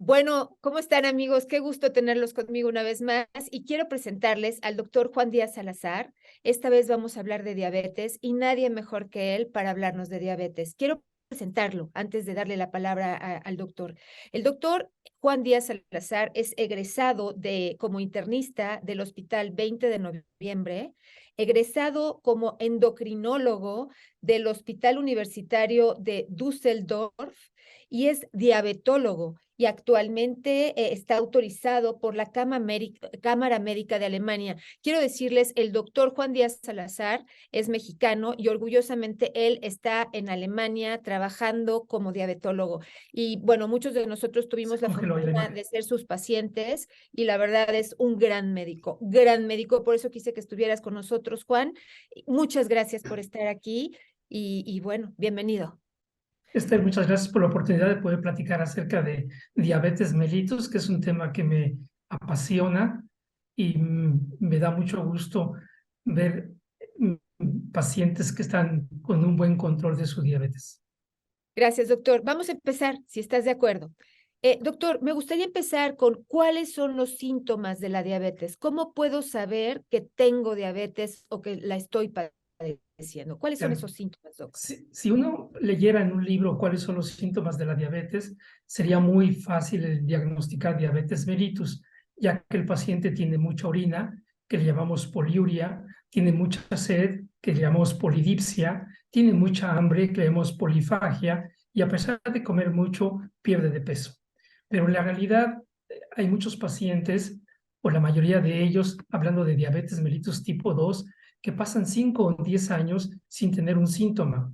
Bueno, ¿cómo están amigos? Qué gusto tenerlos conmigo una vez más y quiero presentarles al doctor Juan Díaz Salazar. Esta vez vamos a hablar de diabetes y nadie mejor que él para hablarnos de diabetes. Quiero presentarlo antes de darle la palabra al doctor. El doctor Juan Díaz Salazar es egresado como internista del Hospital 20 de Noviembre, egresado como endocrinólogo del Hospital Universitario de Düsseldorf y es diabetólogo y actualmente está autorizado por la Cámara Médica de Alemania. Quiero decirles, el doctor Juan Díaz Salazar es mexicano y orgullosamente él está en Alemania trabajando como diabetólogo. Y bueno, muchos de nosotros Se tuvimos la congeló ahí la fortuna imagen. de ser sus pacientes y la verdad es un gran médico, gran médico. Por eso quise que estuvieras con nosotros, Juan. Muchas gracias por estar aquí y bueno, bienvenido. Muchas gracias por la oportunidad de poder platicar acerca de diabetes mellitus, que es un tema que me apasiona y me da mucho gusto ver pacientes que están con un buen control de su diabetes. Gracias, doctor. Vamos a empezar, si estás de acuerdo. Doctor, me gustaría empezar con cuáles son los síntomas de la diabetes. ¿Cómo puedo saber que tengo diabetes o que la estoy padeciendo? ¿Cuáles son Ya, esos síntomas, doc? si uno leyera en un libro cuáles son los síntomas de la diabetes, sería muy fácil el diagnosticar diabetes mellitus, ya que el paciente tiene mucha orina, que le llamamos poliuria, tiene mucha sed, que le llamamos polidipsia, tiene mucha hambre, que le llamamos polifagia, y a pesar de comer mucho, pierde de peso. Pero en la realidad hay muchos pacientes, o la mayoría de ellos, hablando de diabetes mellitus tipo 2, que pasan 5 o 10 años sin tener un síntoma.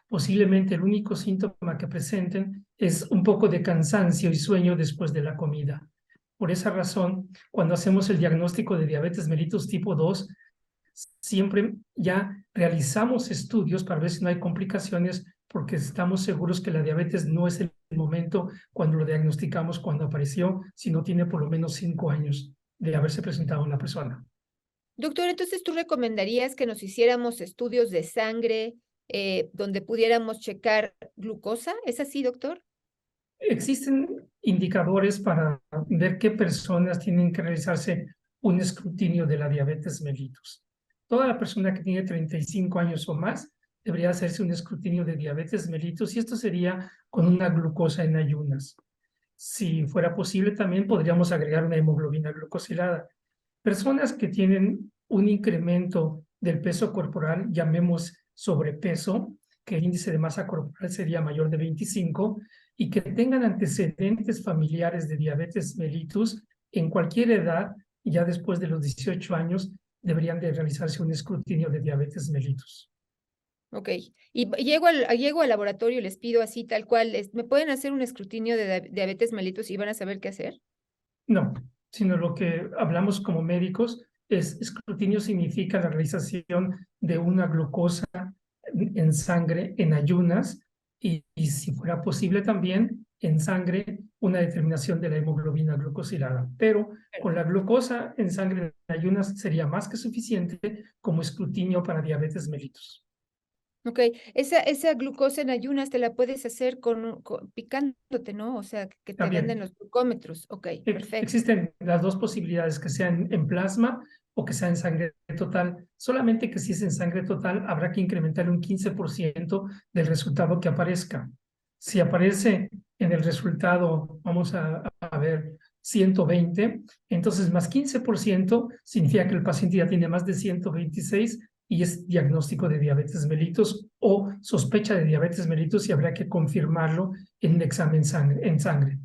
Posiblemente el único síntoma que presenten es un poco de cansancio y sueño después de la comida. Por esa razón, cuando hacemos el diagnóstico de diabetes mellitus tipo 2, siempre ya realizamos estudios para ver si no hay complicaciones, porque estamos seguros que la diabetes no es el momento cuando lo diagnosticamos, cuando apareció, sino tiene por lo menos 5 años de haberse presentado en la persona. Doctor, entonces tú recomendarías que nos hiciéramos estudios de sangre donde pudiéramos checar glucosa. ¿Es así, doctor? Existen indicadores para ver qué personas tienen que realizarse un escrutinio de la diabetes mellitus. Toda la persona que tiene 35 años o más debería hacerse un escrutinio de diabetes mellitus y esto sería con una glucosa en ayunas. Si fuera posible, también podríamos agregar una hemoglobina glucosilada. Personas que tienen un incremento del peso corporal, llamemos sobrepeso, que el índice de masa corporal sería mayor de 25, y que tengan antecedentes familiares de diabetes mellitus en cualquier edad, ya después de los 18 años, deberían de realizarse un escrutinio de diabetes mellitus. Ok. Y llego al laboratorio y les pido así, tal cual, ¿me pueden hacer un escrutinio de diabetes mellitus y van a saber qué hacer? No, sino lo que hablamos como médicos es escrutinio significa la realización de una glucosa en sangre en ayunas y si fuera posible también en sangre una determinación de la hemoglobina glucosilada. Pero con la glucosa en sangre en ayunas sería más que suficiente como escrutinio para diabetes mellitus. Ok, esa glucosa en ayunas te la puedes hacer picándote, ¿no? O sea, que te anden También los glucómetros. Ok, perfecto. existen las dos posibilidades, que sean en plasma o que sea en sangre total. Solamente que si es en sangre total, habrá que incrementar un 15% del resultado que aparezca. Si aparece en el resultado, vamos a ver, 120, entonces más 15% significa que el paciente ya tiene más de 126 y es diagnóstico de diabetes mellitus o sospecha de diabetes mellitus y habrá que confirmarlo en un examen en sangre.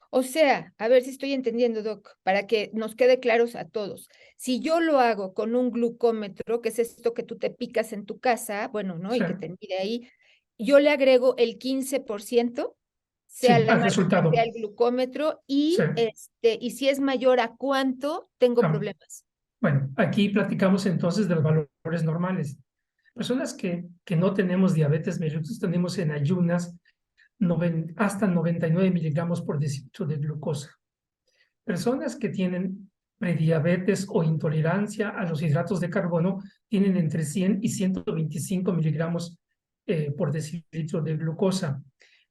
O sea, a ver si estoy entendiendo, Doc, para que nos quede claros a todos. Si yo lo hago con un glucómetro, que es esto que tú te picas en tu casa, bueno, ¿no? Sí. Y que te mide ahí, yo le agrego el 15%, sea Sí, la al marca, sea resultado. el glucómetro, Sí. y si es mayor a cuánto, tengo Ah, problemas. bueno, aquí platicamos entonces de los valores normales. Personas que no tenemos diabetes mellitus tenemos en ayunas hasta 99 miligramos por decilitro de glucosa. Personas que tienen prediabetes o intolerancia a los hidratos de carbono tienen entre 100 y 125 miligramos por decilitro de glucosa.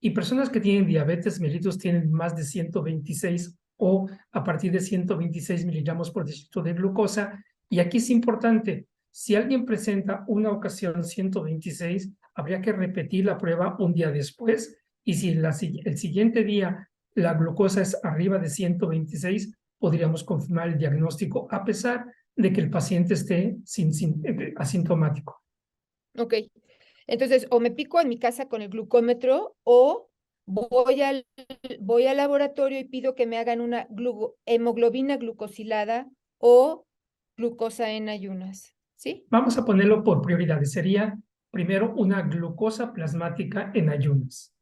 y personas que tienen diabetes mellitus tienen más de 126 o a partir de 126 miligramos por decilitro de glucosa. Y aquí es importante, si alguien presenta una ocasión 126, habría que repetir la prueba un día después, y si el siguiente día la glucosa es arriba de 126, podríamos confirmar el diagnóstico a pesar de que el paciente esté asintomático. Ok, entonces o me pico en mi casa con el glucómetro o voy al laboratorio y pido que me hagan una hemoglobina glucosilada o glucosa en ayunas, ¿sí? Vamos a ponerlo por prioridades. Sería primero una glucosa plasmática en ayunas.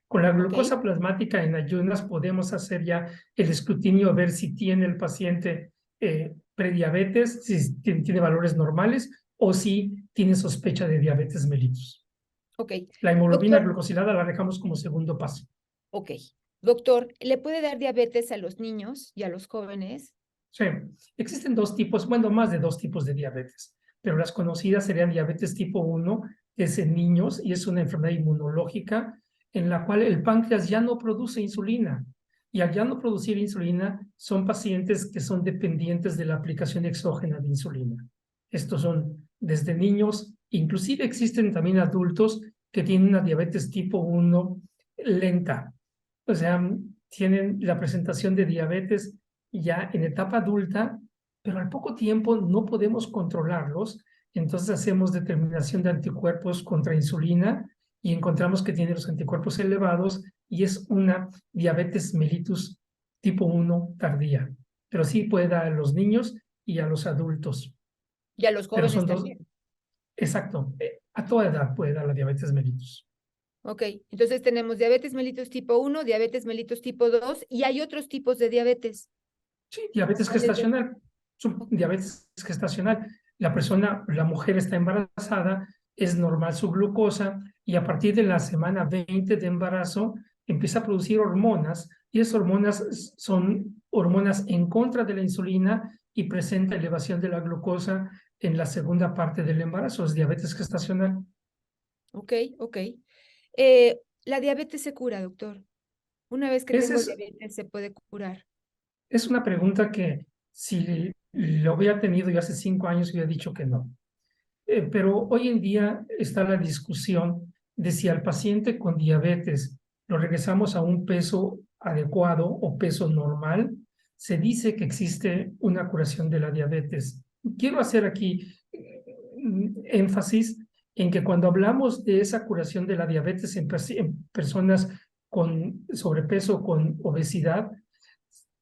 Con la Ok, glucosa plasmática en ayunas podemos hacer ya el escrutinio, ver si tiene el paciente prediabetes, si tiene valores normales o si tiene sospecha de diabetes mellitus. ok. La hemoglobina Doctor, glucosilada la dejamos como segundo paso. ok. Doctor, ¿le puede dar diabetes a los niños y a los jóvenes? Sí, existen dos tipos, bueno, más de dos tipos de diabetes, pero las conocidas serían diabetes tipo 1, que es en niños y es una enfermedad inmunológica en la cual el páncreas ya no produce insulina. Y al ya no producir insulina, son pacientes que son dependientes de la aplicación exógena de insulina. Estos son desde niños, inclusive existen también adultos que tienen una diabetes tipo 1 lenta. O sea, tienen la presentación de diabetes ya en etapa adulta, pero al poco tiempo no podemos controlarlos, entonces hacemos determinación de anticuerpos contra insulina y encontramos que tiene los anticuerpos elevados y es una diabetes mellitus tipo 1 tardía, pero sí puede dar a los niños y a los adultos, Y a los pero jóvenes son dos, también. exacto, a toda edad puede dar la diabetes mellitus. Ok, entonces tenemos diabetes mellitus tipo 1, diabetes mellitus tipo 2 y hay otros tipos de diabetes. Sí, diabetes ¿Cuáles de? gestacional. Diabetes gestacional. La persona, la mujer está embarazada, es normal su glucosa y a partir de la semana 20 de embarazo empieza a producir hormonas y esas hormonas son hormonas en contra de la insulina y presenta elevación de la glucosa en la segunda parte del embarazo. Es diabetes gestacional. Ok, ok. La diabetes se cura, doctor. Una vez que Esa tengo es, diabetes, se puede curar. es una pregunta que si lo hubiera tenido yo hace 5 años, hubiera dicho que no. Pero hoy en día está la discusión de si al paciente con diabetes lo regresamos a un peso adecuado o peso normal, se dice que existe una curación de la diabetes. Quiero hacer aquí énfasis en que cuando hablamos de esa curación de la diabetes en personas con sobrepeso, con obesidad,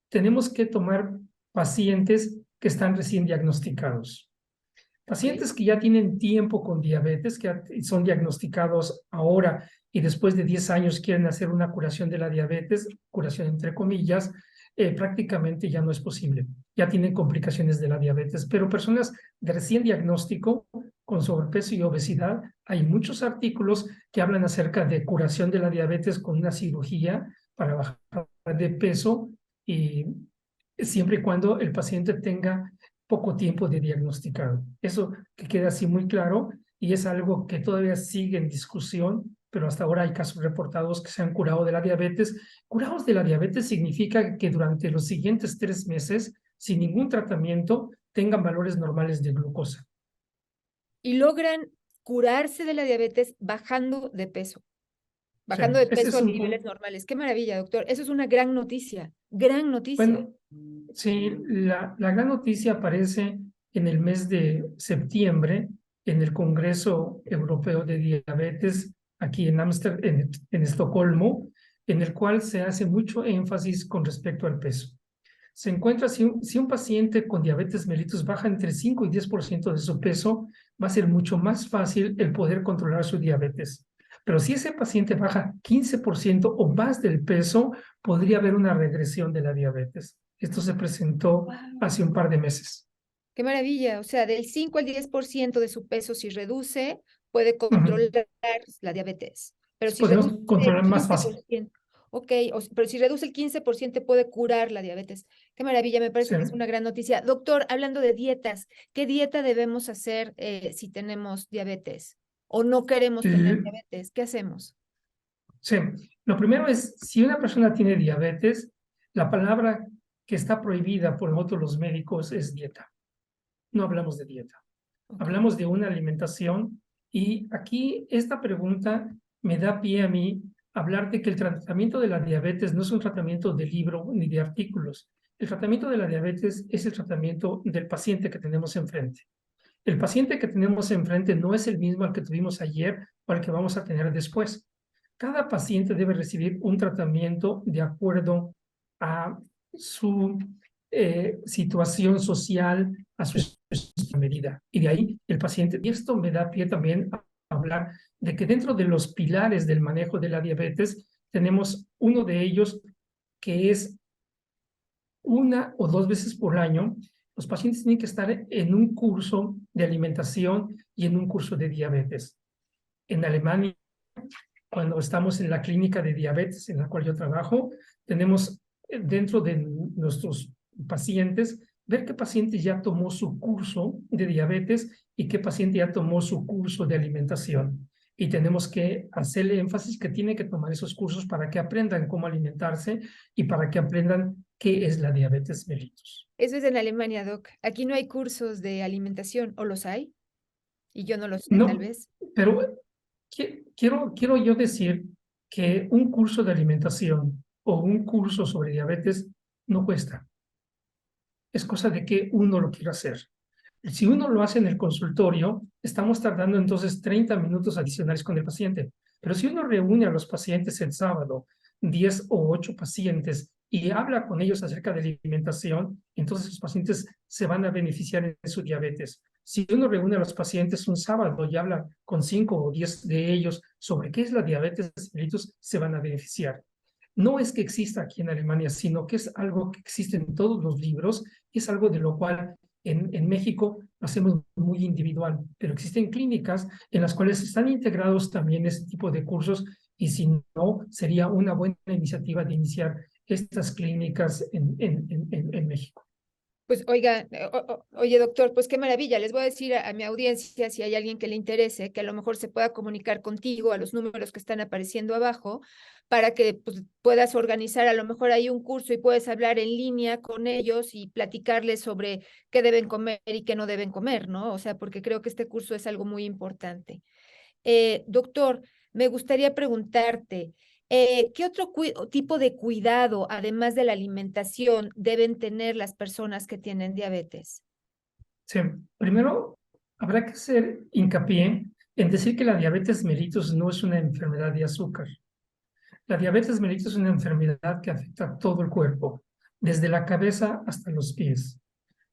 tenemos que tomar pacientes que están recién diagnosticados. Ok, Pacientes que ya tienen tiempo con diabetes, que son diagnosticados ahora y después de 10 años quieren hacer una curación de la diabetes, curación entre comillas, prácticamente ya no es posible. Ya tienen complicaciones de la diabetes, pero personas de recién diagnóstico con sobrepeso y obesidad, hay muchos artículos que hablan acerca de curación de la diabetes con una cirugía para bajar de peso y siempre y cuando el paciente tenga poco tiempo de diagnosticado. Eso que queda así muy claro y es algo que todavía sigue en discusión, pero hasta ahora hay casos reportados que se han curado de la diabetes. Curados de la diabetes significa que durante los siguientes 3 meses, sin ningún tratamiento, tengan valores normales de glucosa. y logran curarse de la diabetes bajando de peso, Sí, bajando de ese peso es a un niveles punto. normales. Qué maravilla, doctor. Eso es una gran noticia, gran noticia. Bueno, sí, la gran noticia aparece en el mes de septiembre en el Congreso Europeo de Diabetes aquí en en Estocolmo, en el cual se hace mucho énfasis con respecto al peso. Se encuentra si un paciente con diabetes mellitus baja entre 5 y 10% de su peso, va a ser mucho más fácil el poder controlar su diabetes. Pero si ese paciente baja 15% o más del peso, podría haber una regresión de la diabetes. Esto se presentó hace un par de meses. Qué maravilla. O sea, del 5 al 10% de su peso, si reduce, puede Ujú. controlar la diabetes. Pero si Podemos reduce el controlar más fácil. 15%, ok, pero si reduce el 15% puede curar la diabetes. Qué maravilla, me Sí. parece que es una gran noticia. Doctor, hablando de dietas, ¿qué dieta debemos hacer si tenemos diabetes o no queremos tener L- diabetes? ¿Qué hacemos? Sí, lo primero es, si una persona tiene diabetes, la palabra que está prohibida por nosotros los médicos es dieta. No hablamos de dieta, Ok. hablamos de una alimentación y aquí esta pregunta me da pie a mí hablar de que el tratamiento de la diabetes no es un tratamiento de libro ni de artículos. El tratamiento de la diabetes es el tratamiento del paciente que tenemos enfrente. El paciente que tenemos enfrente no es el mismo al que tuvimos ayer o al que vamos a tener después. Cada paciente debe recibir un tratamiento de acuerdo a su situación social, a su medida. Y de ahí el paciente, y esto me da pie también a hablar de que dentro de los pilares del manejo de la diabetes tenemos uno de ellos que es 1 o 2 veces por año, los pacientes tienen que estar en un curso de alimentación y en un curso de diabetes. En Alemania, cuando estamos en la clínica de diabetes en la cual yo trabajo, tenemos dentro de nuestros pacientes, ver qué paciente ya tomó su curso de diabetes y qué paciente ya tomó su curso de alimentación. Y tenemos que hacerle énfasis que tiene que tomar esos cursos para que aprendan cómo alimentarse y para que aprendan qué es la diabetes mellitus. Eso es en Alemania, Doc. Aquí no hay cursos de alimentación, ¿o los hay? Y yo no lo sé, tal No, vez. pero quiero yo decir que un curso de alimentación o un curso sobre diabetes no cuesta. Es cosa de que uno lo quiera hacer. Si uno lo hace en el consultorio, estamos tardando entonces 30 minutos adicionales con el paciente. Pero si uno reúne a los pacientes el sábado, 10 o 8 pacientes, y habla con ellos acerca de la alimentación, entonces los pacientes se van a beneficiar en su diabetes. Si uno reúne a los pacientes un sábado y habla con 5 o 10 de ellos sobre qué es la diabetes mellitus, se van a beneficiar. No es que exista aquí en Alemania, sino que es algo que existe en todos los libros, y es algo de lo cual en México lo hacemos muy individual, pero existen clínicas en las cuales están integrados también este tipo de cursos y si no, sería una buena iniciativa de iniciar estas clínicas en México. Pues oiga, oye doctor, pues qué maravilla. Les voy a decir a mi audiencia, si hay alguien que le interese, que a lo mejor se pueda comunicar contigo a los números que están apareciendo abajo, para que pues, puedas organizar a lo mejor hay un curso y puedes hablar en línea con ellos y platicarles sobre qué deben comer y qué no deben comer, ¿no? O sea, porque creo que este curso es algo muy importante. Doctor, me gustaría preguntarte, ¿qué otro tipo de cuidado, además de la alimentación, deben tener las personas que tienen diabetes? Sí, primero habrá que hacer hincapié en decir que la diabetes mellitus no es una enfermedad de azúcar. La diabetes mellitus es una enfermedad que afecta a todo el cuerpo, desde la cabeza hasta los pies.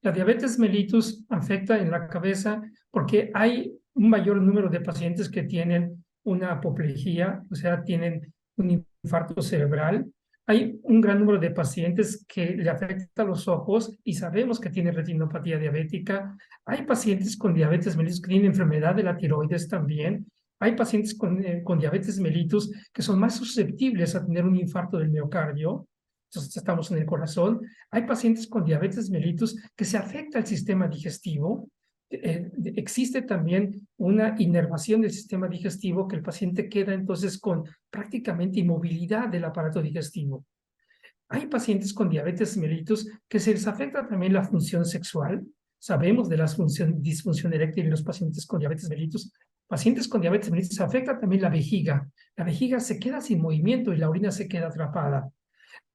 La diabetes mellitus afecta en la cabeza porque hay un mayor número de pacientes que tienen una apoplejía, o sea, tienen un infarto cerebral. Hay un gran número de pacientes que le afecta los ojos y sabemos que tienen retinopatía diabética. Hay pacientes con diabetes mellitus que tienen enfermedad de la tiroides también. Hay pacientes con diabetes mellitus que son más susceptibles a tener un infarto del miocardio. Entonces, estamos en el corazón. Hay pacientes con diabetes mellitus que se afecta el sistema digestivo. Existe también una inervación del sistema digestivo que el paciente queda entonces con prácticamente inmovilidad del aparato digestivo. Hay pacientes con diabetes mellitus que se les afecta también la función sexual. Sabemos de la disfunción eréctil en los pacientes con diabetes mellitus. Pacientes con diabetes mellitus se afecta también la vejiga. La vejiga se queda sin movimiento y la orina se queda atrapada.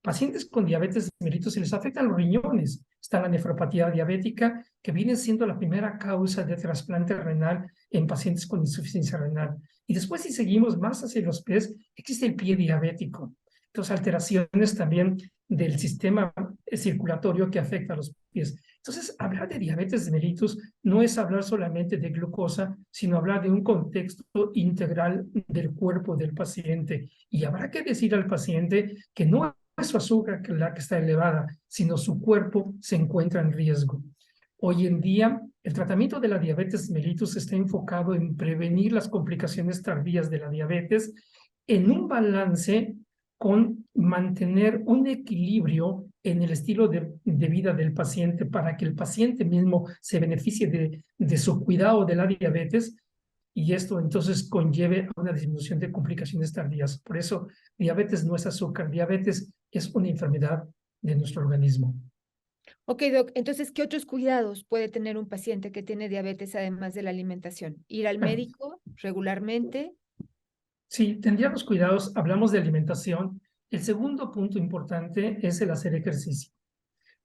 Pacientes con diabetes mellitus se les afectan los riñones. Está la nefropatía diabética, que viene siendo la primera causa de trasplante renal en pacientes con insuficiencia renal. Y después, si seguimos más hacia los pies, existe el pie diabético. Entonces, alteraciones también del sistema circulatorio que afecta a los pies. Entonces, hablar de diabetes mellitus no es hablar solamente de glucosa, sino hablar de un contexto integral del cuerpo del paciente. Y habrá que decir al paciente que no es su azúcar la que está elevada, sino su cuerpo se encuentra en riesgo. Hoy en día, el tratamiento de la diabetes mellitus está enfocado en prevenir las complicaciones tardías de la diabetes en un balance con mantener un equilibrio en el estilo de vida del paciente para que el paciente mismo se beneficie de su cuidado de la diabetes, y esto entonces conlleve a una disminución de complicaciones tardías. Por eso, diabetes no es azúcar, diabetes es una enfermedad de nuestro organismo. Ok, Doc, entonces, ¿qué otros cuidados puede tener un paciente que tiene diabetes además de la alimentación? ¿Ir al Bueno, médico regularmente? sí, tendríamos cuidados, hablamos de alimentación. El segundo punto importante es el hacer ejercicio.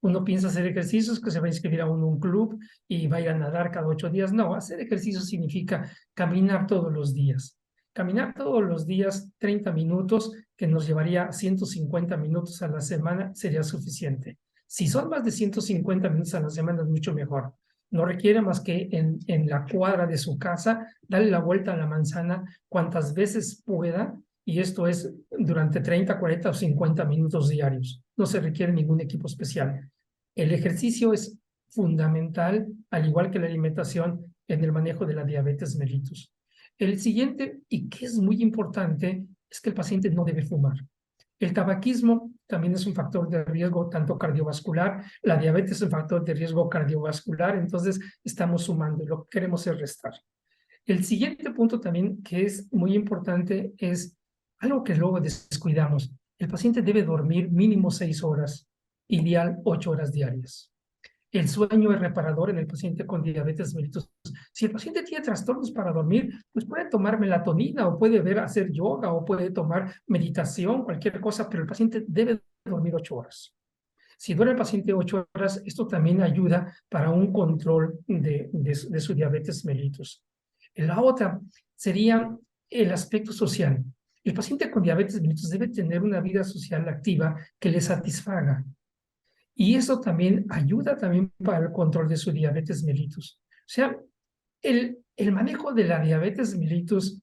Uno piensa hacer ejercicios, que se va a inscribir a un club y va a ir a nadar cada 8 días. No, hacer ejercicio significa caminar todos los días. Caminar todos los días 30 minutos, que nos llevaría 150 minutos a la semana, sería suficiente. Si son más de 150 minutos a la semana, es mucho mejor. No requiere más que en la cuadra de su casa, darle la vuelta a la manzana cuantas veces pueda, y esto es durante 30, 40 o 50 minutos diarios. No se requiere ningún equipo especial. El ejercicio es fundamental, al igual que la alimentación, en el manejo de la diabetes mellitus. El siguiente, y que es muy importante, es que el paciente no debe fumar. El tabaquismo también es un factor de riesgo tanto cardiovascular, la diabetes es un factor de riesgo cardiovascular, entonces estamos sumando y lo que queremos es restar. El siguiente punto también que es muy importante es algo que luego descuidamos. El paciente debe dormir mínimo 6 horas, ideal 8 horas diarias. El sueño es reparador en el paciente con diabetes mellitus. Si el paciente tiene trastornos para dormir, pues puede tomar melatonina o puede hacer yoga o puede tomar meditación, cualquier cosa, pero el paciente debe dormir 8 horas. Si duerme el paciente 8 horas, esto también ayuda para un control de su diabetes mellitus. La otra sería el aspecto social. El paciente con diabetes mellitus debe tener una vida social activa que le satisfaga. Y eso también ayuda también para el control de su diabetes mellitus. O sea, el manejo de la diabetes mellitus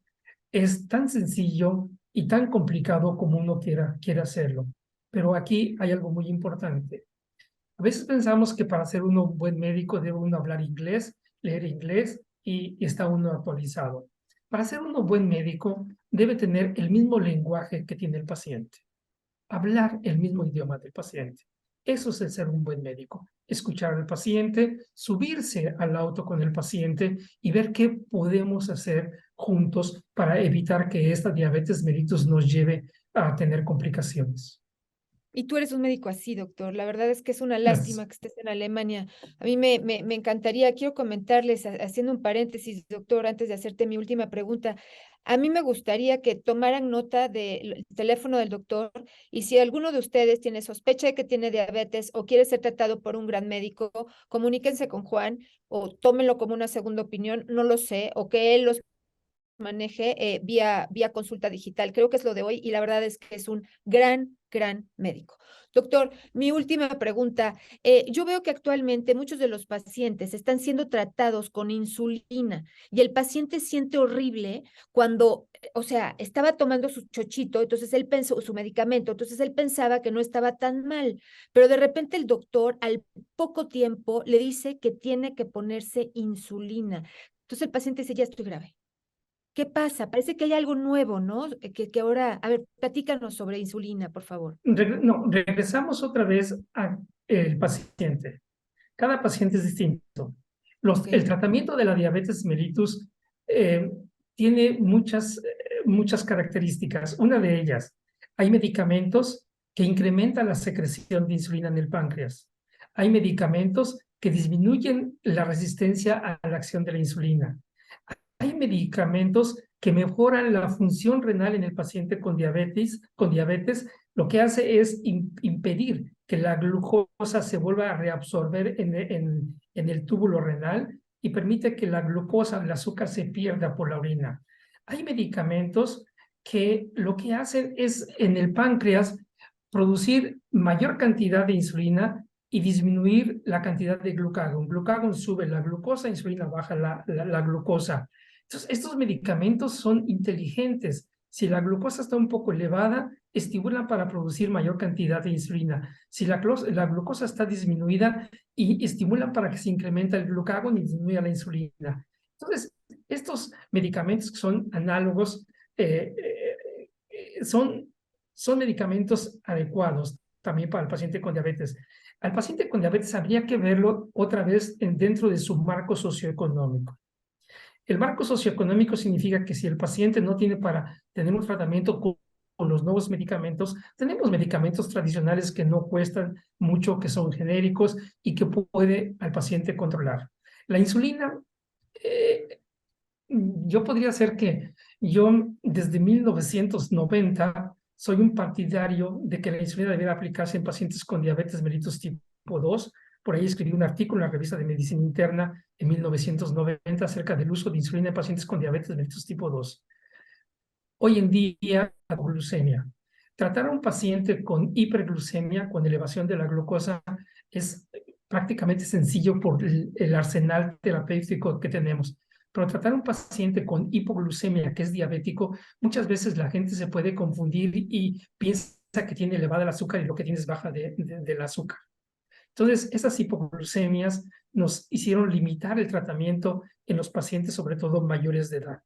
es tan sencillo y tan complicado como uno quiera hacerlo. Pero aquí hay algo muy importante. A veces pensamos que para ser uno un buen médico debe uno hablar inglés, leer inglés y está uno actualizado. Para ser uno buen médico debe tener el mismo lenguaje que tiene el paciente, hablar el mismo idioma del paciente. Eso es el ser un buen médico. Escuchar al paciente, subirse al auto con el paciente y ver qué podemos hacer juntos para evitar que esta diabetes mellitus nos lleve a tener complicaciones. Y tú eres un médico así, doctor. La verdad es que es una Gracias. lástima que estés en Alemania. A mí me encantaría, quiero comentarles, haciendo un paréntesis, doctor, antes de hacerte mi última pregunta. A mí me gustaría que tomaran nota del teléfono del doctor y si alguno de ustedes tiene sospecha de que tiene diabetes o quiere ser tratado por un gran médico, comuníquense con Juan o tómenlo como una segunda opinión, no lo sé, o que él los maneje vía consulta digital. Creo que es lo de hoy y la verdad es que es un gran médico. Doctor, mi última pregunta. Yo veo que actualmente muchos de los pacientes están siendo tratados con insulina y el paciente siente horrible cuando, o sea, estaba tomando su chochito, entonces él pensó, su medicamento, entonces él pensaba que no estaba tan mal, pero de repente el doctor al poco tiempo le dice que tiene que ponerse insulina. Entonces el paciente dice, ya estoy grave. ¿Qué pasa? Parece que hay algo nuevo, ¿no? Que ahora, a ver, platícanos sobre insulina, por favor. No, regresamos otra vez al paciente. Cada paciente es distinto. Ok. El tratamiento de la diabetes mellitus eh, tiene muchas características. Una de ellas, hay medicamentos que incrementan la secreción de insulina en el páncreas. Hay medicamentos que disminuyen la resistencia a la acción de la insulina. Hay medicamentos que mejoran la función renal en el paciente con diabetes, lo que hace es impedir que la glucosa se vuelva a reabsorber en el túbulo renal y permite que la glucosa, el azúcar, se pierda por la orina. Hay medicamentos que lo que hacen es en el páncreas producir mayor cantidad de insulina y disminuir la cantidad de glucagón. Glucagón sube la glucosa, insulina baja la glucosa. Entonces, estos medicamentos son inteligentes. Si la glucosa está un poco elevada, estimulan para producir mayor cantidad de insulina. Si la glucosa está disminuida, y estimulan para que se incremente el glucagón y disminuya la insulina. Entonces, estos medicamentos que son análogos eh, son medicamentos adecuados también para el paciente con diabetes. Al paciente con diabetes habría que verlo otra vez dentro de su marco socioeconómico. El marco socioeconómico significa que si el paciente no tiene para tener un tratamiento con los nuevos medicamentos, tenemos medicamentos tradicionales que no cuestan mucho, que son genéricos y que puede al paciente controlar. La insulina, yo podría ser que yo desde 1990 soy un partidario de que la insulina debiera aplicarse en pacientes con diabetes mellitus tipo 2. Por ahí escribí un artículo en la revista de Medicina Interna en 1990 acerca del uso de insulina en pacientes con diabetes mellitus tipo 2. Hoy en día, la glucemia. Tratar a un paciente con hiperglucemia, con elevación de la glucosa, es prácticamente sencillo por el arsenal terapéutico que tenemos. Pero tratar a un paciente con hipoglucemia, que es diabético, muchas veces la gente se puede confundir y piensa que tiene elevada el azúcar y lo que tiene es baja del azúcar. Entonces, esas hipoglucemias nos hicieron limitar el tratamiento en los pacientes, sobre todo mayores de edad.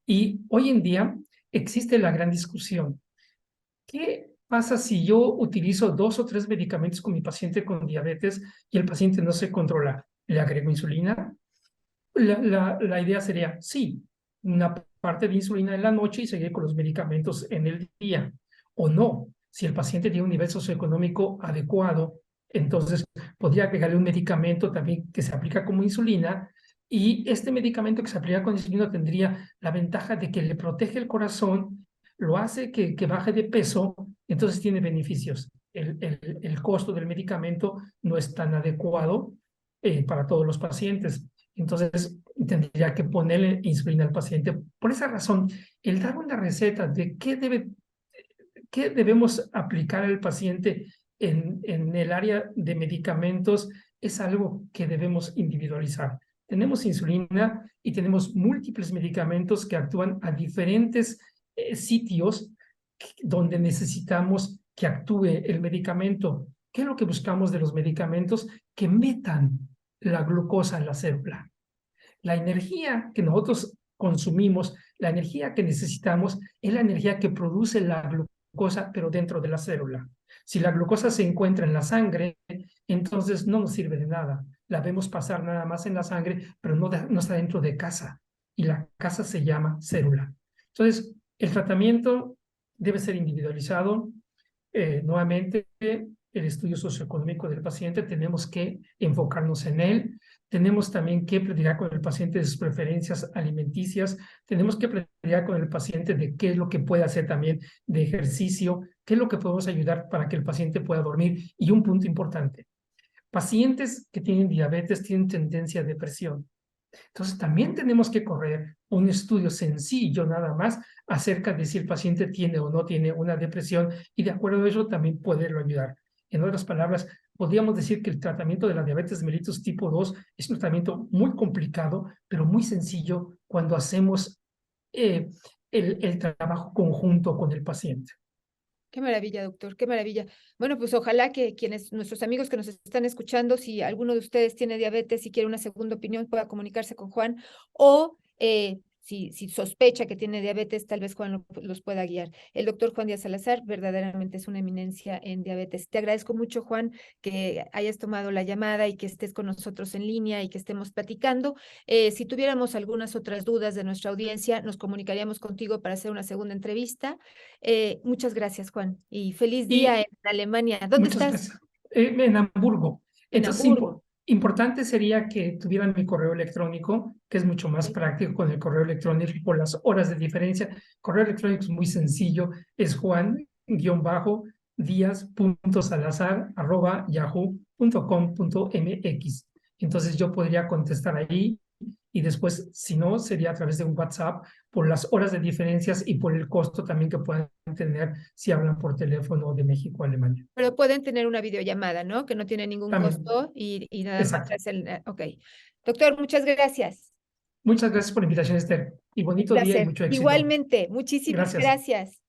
Y hoy en día existe la gran discusión. ¿Qué pasa si yo utilizo 2 o 3 medicamentos con mi paciente con diabetes y el paciente no se controla? ¿Le agrego insulina? La idea sería, sí, una parte de insulina en la noche y seguir con los medicamentos en el día. O no, si el paciente tiene un nivel socioeconómico adecuado, entonces podría agregarle un medicamento también que se aplica como insulina, y este medicamento que se aplica con insulina tendría la ventaja de que le protege el corazón, lo hace que baje de peso, entonces tiene beneficios. El costo del medicamento no es tan adecuado para todos los pacientes. Entonces, tendría que ponerle insulina al paciente. Por esa razón, el dar una receta de qué debemos aplicar al paciente en el área de medicamentos es algo que debemos individualizar. Tenemos insulina y tenemos múltiples medicamentos que actúan a diferentes sitios donde necesitamos que actúe el medicamento. ¿Qué es lo que buscamos de los medicamentos? Que metan la glucosa en la célula. La energía que nosotros consumimos, la energía que necesitamos, es la energía que produce la glucosa, pero dentro de la célula. Si la glucosa se encuentra en la sangre, entonces no nos sirve de nada. La vemos pasar nada más en la sangre, pero no está dentro de casa. Y la casa se llama célula. Entonces, el tratamiento debe ser individualizado. Nuevamente, el estudio socioeconómico del paciente, tenemos que enfocarnos en él. Tenemos también que platicar con el paciente de sus preferencias alimenticias. Tenemos que platicar con el paciente de qué es lo que puede hacer también de ejercicio, qué es lo que podemos ayudar para que el paciente pueda dormir. Y un punto importante, pacientes que tienen diabetes tienen tendencia a depresión. Entonces, también tenemos que correr un estudio sencillo nada más acerca de si el paciente tiene o no tiene una depresión y de acuerdo a eso también poderlo ayudar. En otras palabras, podríamos decir que el tratamiento de la diabetes mellitus tipo 2 es un tratamiento muy complicado, pero muy sencillo cuando hacemos el trabajo conjunto con el paciente. Qué maravilla, doctor, qué maravilla. Bueno, pues ojalá que nuestros amigos que nos están escuchando, si alguno de ustedes tiene diabetes y quiere una segunda opinión, pueda comunicarse con Juan, o si sospecha que tiene diabetes, tal vez Juan los pueda guiar. El doctor Juan Díaz Salazar verdaderamente es una eminencia en diabetes. Te agradezco mucho, Juan, que hayas tomado la llamada y que estés con nosotros en línea y que estemos platicando. Si tuviéramos algunas otras dudas de nuestra audiencia, nos comunicaríamos contigo para hacer una segunda entrevista. Muchas gracias, Juan, y feliz día en Alemania. ¿Dónde Muchas estás? gracias. En Hamburgo. En Entonces, Hamburgo. importante sería que tuvieran mi correo electrónico, que es mucho más práctico con el correo electrónico por las horas de diferencia. Correo electrónico es muy sencillo, es juan-díaz.salazar@yahoo.com.mx. Entonces yo podría contestar ahí y después, si no, sería a través de un WhatsApp por las horas de diferencias y por el costo también que puedan tener si hablan por teléfono de México a Alemania. Pero pueden tener una videollamada, ¿no? Que no tiene ningún También, costo y nada más exacto. hacen. Ok. Doctor, muchas gracias. Muchas gracias por la invitación, Esther, y Un bonito día y placer. mucho éxito. Igualmente, muchísimas Gracias. gracias.